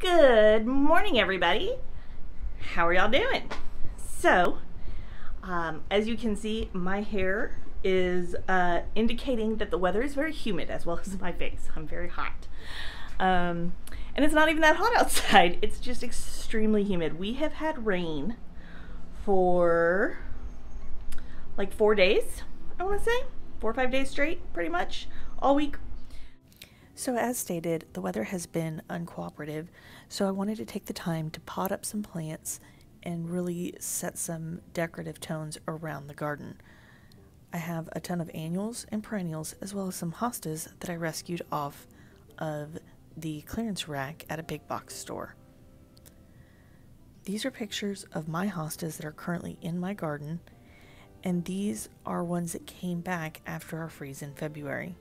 Good morning, everybody. How are y'all doing? So, as you can see, my hair is indicating that the weather is very humid, as well as my face. I'm very hot. And it's not even that hot outside. It's just extremely humid. We have had rain for like 4 days, I want to say. 4 or 5 days straight, pretty much, all week. So as stated, the weather has been uncooperative, so I wanted to take the time to pot up some plants and really set some decorative tones around the garden. I have a ton of annuals and perennials, as well as some hostas that I rescued off of the clearance rack at a big box store. These are pictures of my hostas that are currently in my garden, and these are ones that came back after our freeze in February.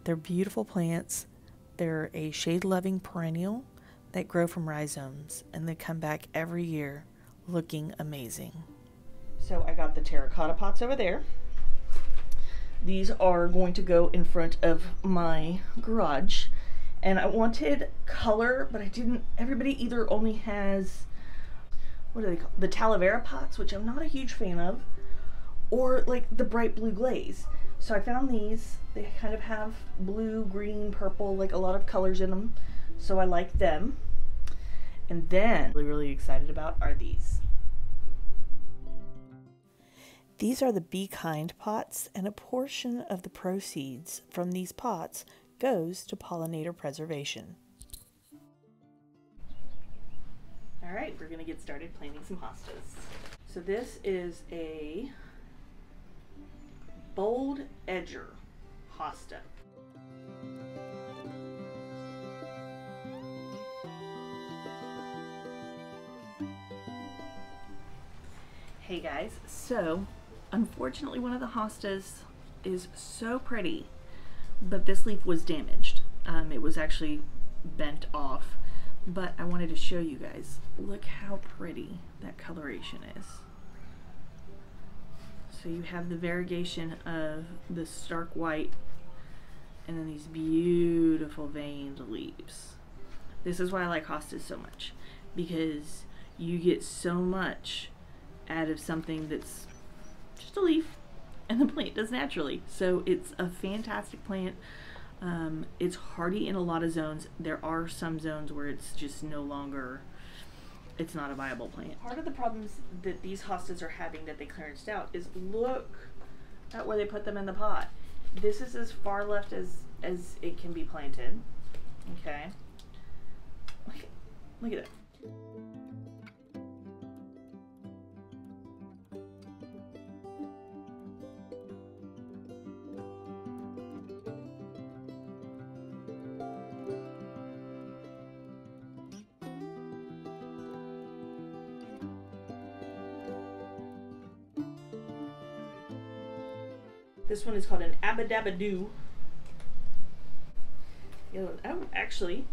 They're beautiful plants. They're a shade-loving perennial that grow from rhizomes, and they come back every year looking amazing. So I got the terracotta pots over there. These are going to go in front of my garage, and I wanted color, but I didn't. Everybody either only has, what are they called? The talavera pots, which I'm not a huge fan of, or like the bright blue glaze. So I found these. They kind of have blue, green, purple, like a lot of colors in them. So I like them. And then, really excited about are these. These are the Be Kind pots, and a portion of the proceeds from these pots goes to pollinator preservation. All right, we're gonna get started planting some hostas. So this is a Bold Edger Hosta. Hey guys, so unfortunately one of the hostas is so pretty, but this leaf was damaged. It was actually bent off, but I wanted to show you guys. Look how pretty that coloration is. So you have the variegation of the stark white and then these beautiful veined leaves. This is why I like hostas so much, because you get so much out of something that's just a leaf, and the plant does naturally. So it's a fantastic plant. It's hardy in a lot of zones. There are some zones where it's just no longer, it's not a viable plant. Part of the problems that these hostas are having that they clearanced out is look at where they put them in the pot. This is as far left as it can be planted. Okay. Look at it. This one is called an Abadabadoo. Oh, actually,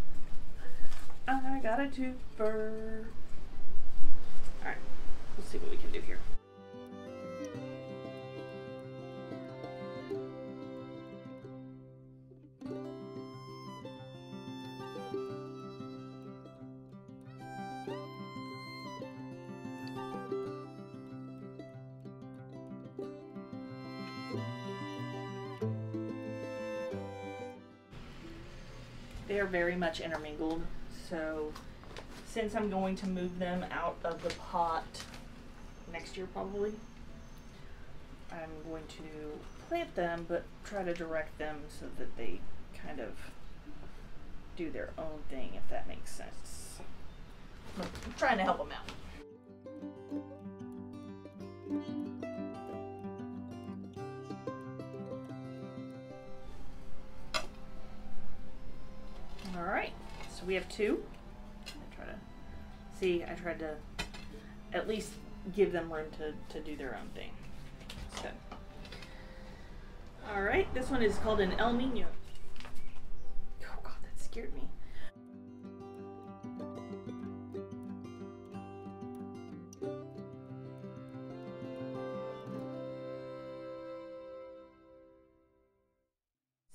I got a twofer. Alright, let's see what we can do here. They are very much intermingled, so since I'm going to move them out of the pot next year probably, I'm going to plant them but try to direct them so that they kind of do their own thing, if that makes sense. I'm trying to help them out. Alright, so we have two. I tried to at least give them room to do their own thing. So, alright, this one is called an El Nino. Oh god, that scared me.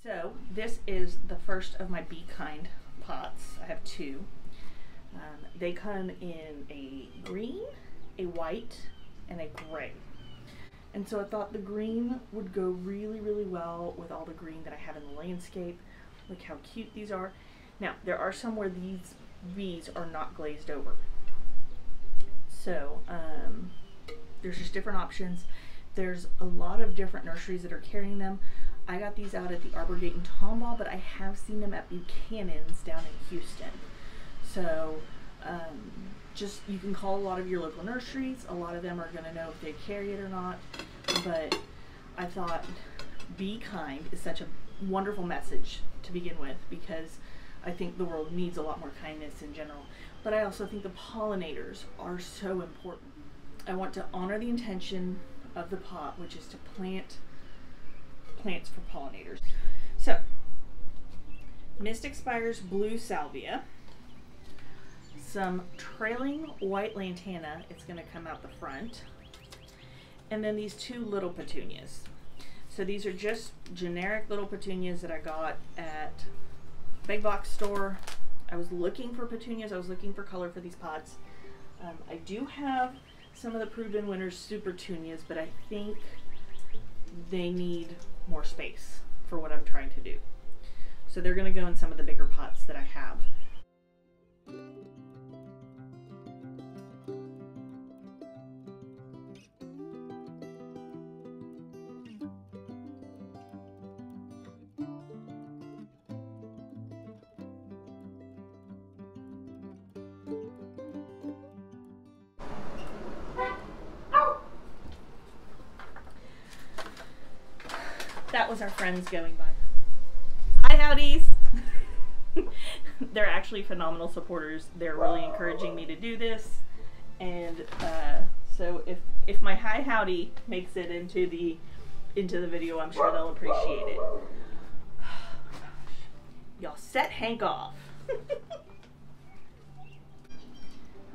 So this is the first of my Be Kind pots. I have two. They come in a green, a white, and a gray. And so I thought the green would go really, really well with all the green that I have in the landscape. Look how cute these are. Now, there are some where these are not glazed over. So, there's just different options. There's a lot of different nurseries that are carrying them. I got these out at the Arbor Gate in Tomball, but I have seen them at Buchanan's down in Houston. So, just, you can call a lot of your local nurseries. A lot of them are going to know if they carry it or not. But I thought, be kind is such a wonderful message to begin with, because I think the world needs a lot more kindness in general. But I also think the pollinators are so important. I want to honor the intention of the pot, which is to plant plants for pollinators. So, Mystic Spires Blue Salvia, some trailing white lantana, it's going to come out the front, and then these two little petunias. So these are just generic little petunias that I got at big box store. I was looking for petunias, I was looking for color for these pots. I do have some of the proven winners Supertunias, but I think they need more space for what I'm trying to do. So they're going to go in some of the bigger pots that I have. That was our friends going by. Hi, howdies! They're actually phenomenal supporters. They're really encouraging me to do this, and so if my hi howdy makes it into the video, I'm sure they'll appreciate it. Oh, gosh. Y'all set Hank off.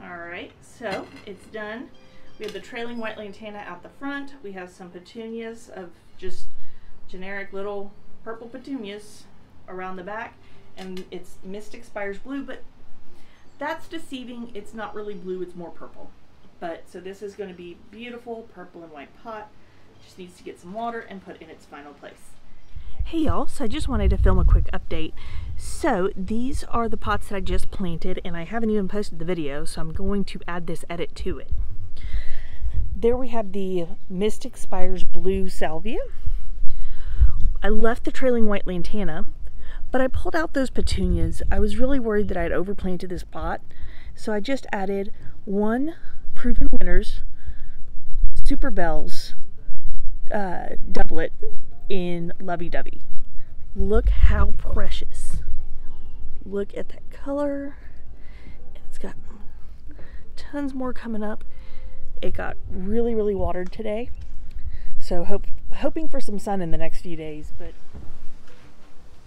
All right, so it's done. We have the trailing white lantana out the front. We have some petunias of just generic little purple petunias around the back, and it's Mystic Spires Blue, but that's deceiving. It's not really blue, it's more purple. But so this is going to be beautiful purple and white pot. Just needs to get some water and put in its final place. Hey y'all, so I just wanted to film a quick update. So these are the pots that I just planted, and I haven't even posted the video, so I'm going to add this edit to it. There we have the Mystic Spires Blue Salvia. I left the trailing white lantana, but I pulled out those petunias. I was really worried that I had overplanted this pot, so I just added one Proven Winners Superbells Doublette in Lovey Dovey. Look how precious. Look at that color. It's got tons more coming up. It got really, really watered today, so hoping for some sun in the next few days. But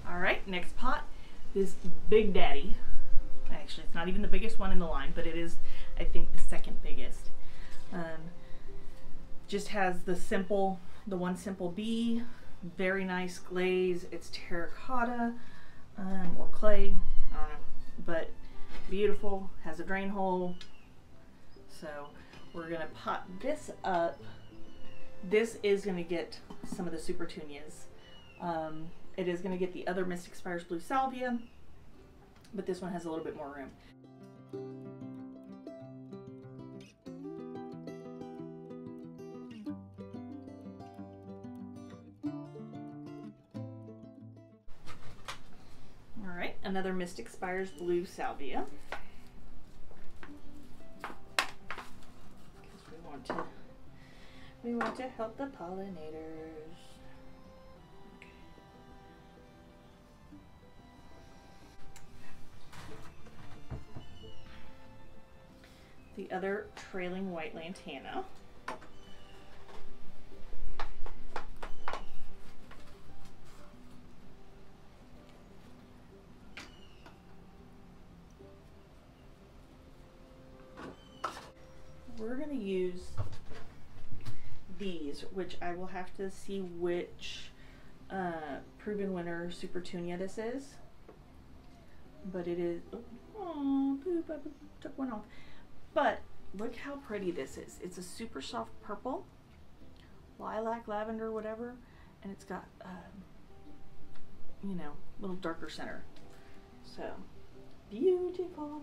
all right, next pot, this Big Daddy. Actually, it's not even the biggest one in the line, but it is, I think, the second biggest. Just has the one simple bee, very nice glaze. It's terracotta or clay, I don't know, but beautiful. Has a drain hole. So we're gonna pot this up. This is going to get some of the Supertunias. It is going to get the other Mystic Spires Blue Salvia, but this one has a little bit more room. All right, another Mystic Spires Blue Salvia. Because we want to help the pollinators. Okay. The other trailing white lantana. We're going to use these, which I will have to see which Proven Winner Supertunia this is. But it is, oh, poop, I took one off. But look how pretty this is. It's a super soft purple, lilac, lavender, whatever, and it's got, you know, little darker center. So beautiful.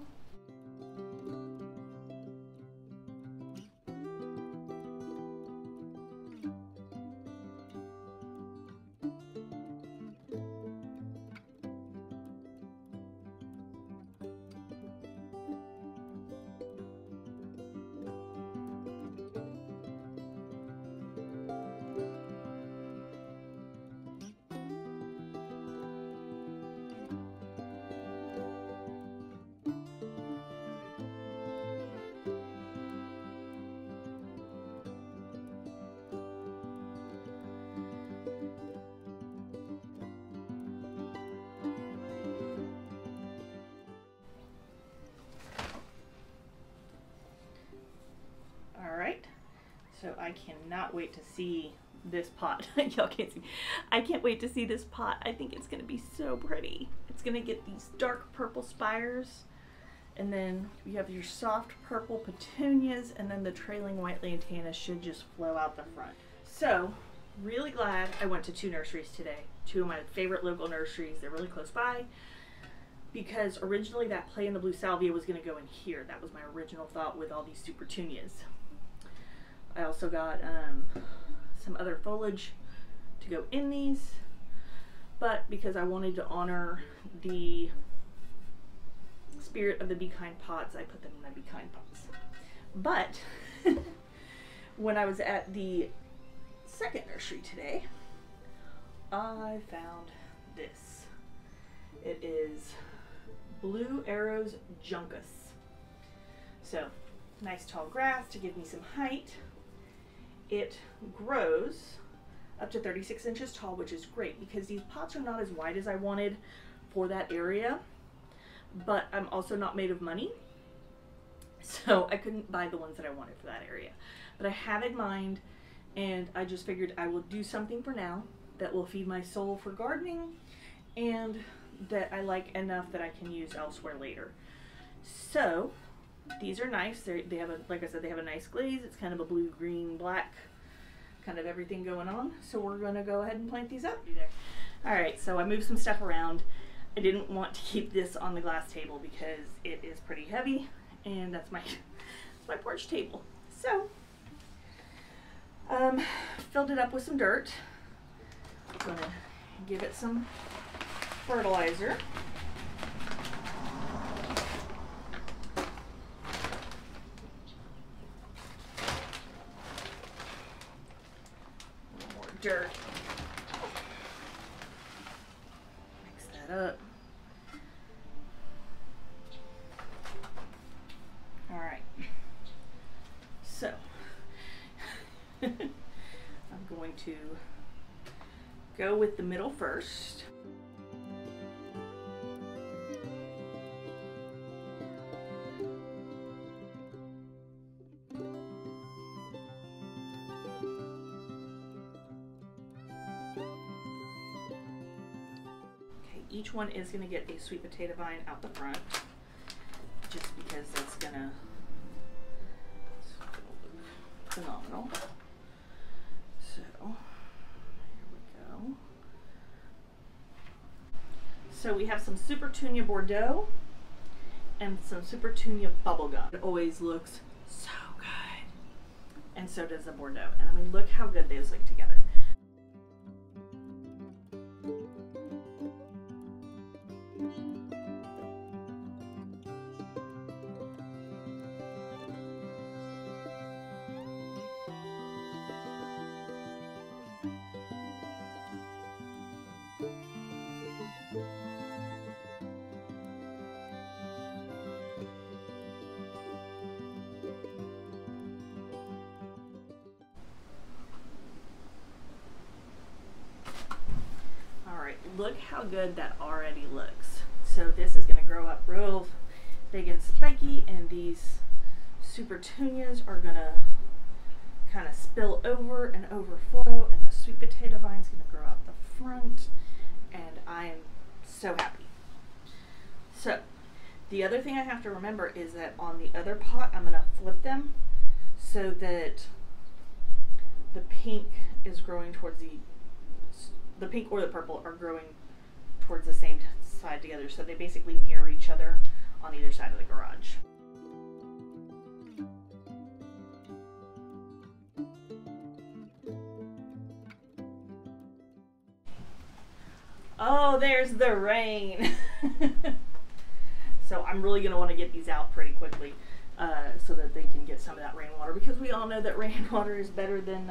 So I cannot wait to see this pot. Y'all can't see. I can't wait to see this pot. I think it's gonna be so pretty. It's gonna get these dark purple spires, and then you have your soft purple petunias, and then the trailing white lantana should just flow out the front. So really glad I went to 2 nurseries today. 2 of my favorite local nurseries. They're really close by, because originally that play in the blue salvia was gonna go in here. That was my original thought with all these Supertunias. I also got some other foliage to go in these, but because I wanted to honor the spirit of the Be Kind pots, I put them in my Be Kind pots. But when I was at the second nursery today, I found this. It is Blue Arrows Juncus. So nice tall grass to give me some height. It grows up to 36 inches tall, which is great because these pots are not as wide as I wanted for that area, but I'm also not made of money, so I couldn't buy the ones that I wanted for that area. But I have in mind, and I just figured I will do something for now that will feed my soul for gardening and that I like enough that I can use elsewhere later. So these are nice. They have a, like I said, they have a nice glaze. It's kind of a blue, green, black, kind of everything going on. So we're gonna go ahead and plant these up. All right, so I moved some stuff around. I didn't want to keep this on the glass table because it is pretty heavy, and that's my porch table. So filled it up with some dirt. I'm gonna give it some fertilizer. Dirt. Mix that up. All right. So I'm going to go with the middle first. Each one is going to get a sweet potato vine out the front, just because that's going to look phenomenal. So, here we go. So we have some Supertunia Bordeaux and some Supertunia Bubblegum. It always looks so good. And so does the Bordeaux. And I mean, look how good those look together. Look how good that already looks. So this is going to grow up real big and spiky, and these Supertunias are going to kind of spill over and overflow, and the sweet potato vine is going to grow out the front, and I am so happy. So The other thing I have to remember is that on the other pot, I'm going to flip them so that the pink is growing towards the pink or the purple are growing towards the same side together. So they basically mirror each other on either side of the garage. Oh, there's the rain. So I'm really going to want to get these out pretty quickly so that they can get some of that rainwater, because we all know that rainwater is better than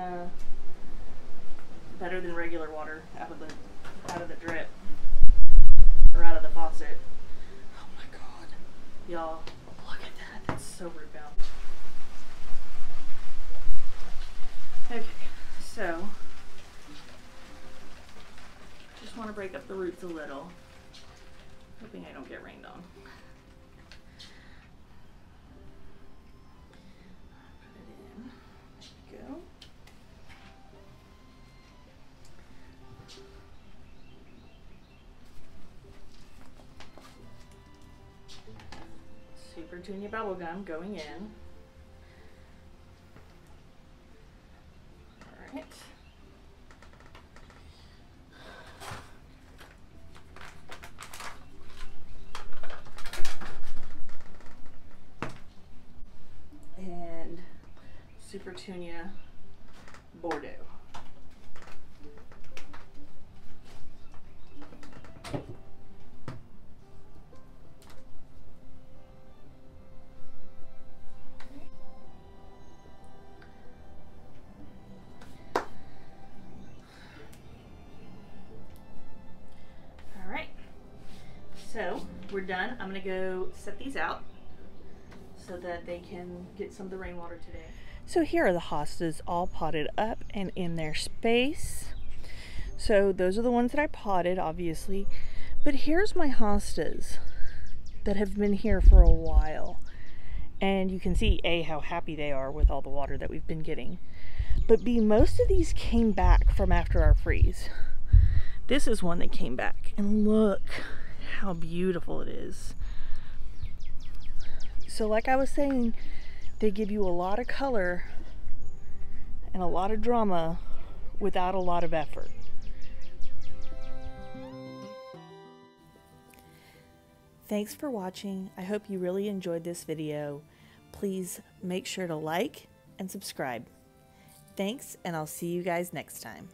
regular water out of the drip or out of the faucet. Oh my God, y'all, look at that. That's so root bound. Okay, so just want to break up the roots a little, hoping I don't get rained on. Supertunia Bubblegum going in. All right. And Supertunia Bordeaux. So we're done. I'm gonna go set these out so that they can get some of the rainwater today. So here are the hostas all potted up and in their space. So those are the ones that I potted, obviously. But here's my hostas that have been here for a while. And you can see A, how happy they are with all the water that we've been getting. But B, most of these came back from after our freeze. This is one that came back, and look how beautiful it is. So like I was saying, they give you a lot of color and a lot of drama without a lot of effort. Thanks for watching. I hope you really enjoyed this video. Please make sure to like and subscribe. Thanks, and I'll see you guys next time.